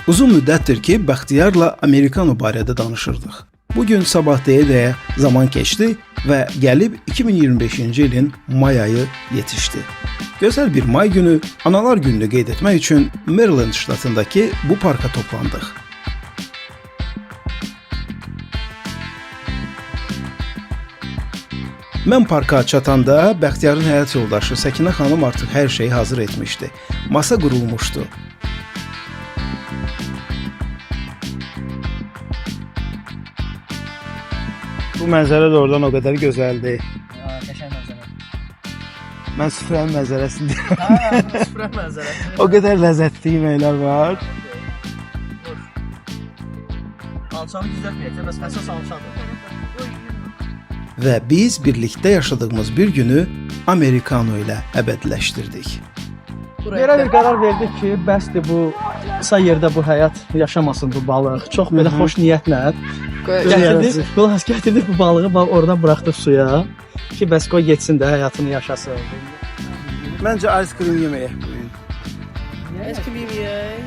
Uzun müddətdir ki, Bəxtiyarla Amerikano barədə danışırdıq. Bugün sabah deyə zaman keçdi və gəlib 2025-ci ilin may ayı yetişdi. Gözəl bir may günü Analar Gününü qeyd etmək üçün Maryland ştatındakı bu parka toplandıq. Mən parka çatanda Bəxtiyarın həyat yoldaşı Səkinə xanım artıq hər şeyi hazır etmişdi. Masa qurulmuşdu. Bu mənzərə də oradan o qədər gözəldir. Qəşəng mənzərə. Mən süfrənin mənzərəsində. Süfrə mənzərəsi. O qədər ləzzətli yeməklər var. Alçanı düzəltməyəcək, bəs əsas alçadır. Və biz birlikdə yaşadığımız bir günü Amerikano ilə əbədiləşdirdik. Belə bir qərar verdik ki, bəsdir bu qısa yerdə bu həyat yaşamasın bu balıq. Çox belə xoş niyyətlə gətirdik. Qulaq gətirdik bu balığı oradan buraxdıq suya ki, bəs qoy getsin də həyatını yaşasın. Məncə ice cream yeməyək bu gün. Ice cream yeyək.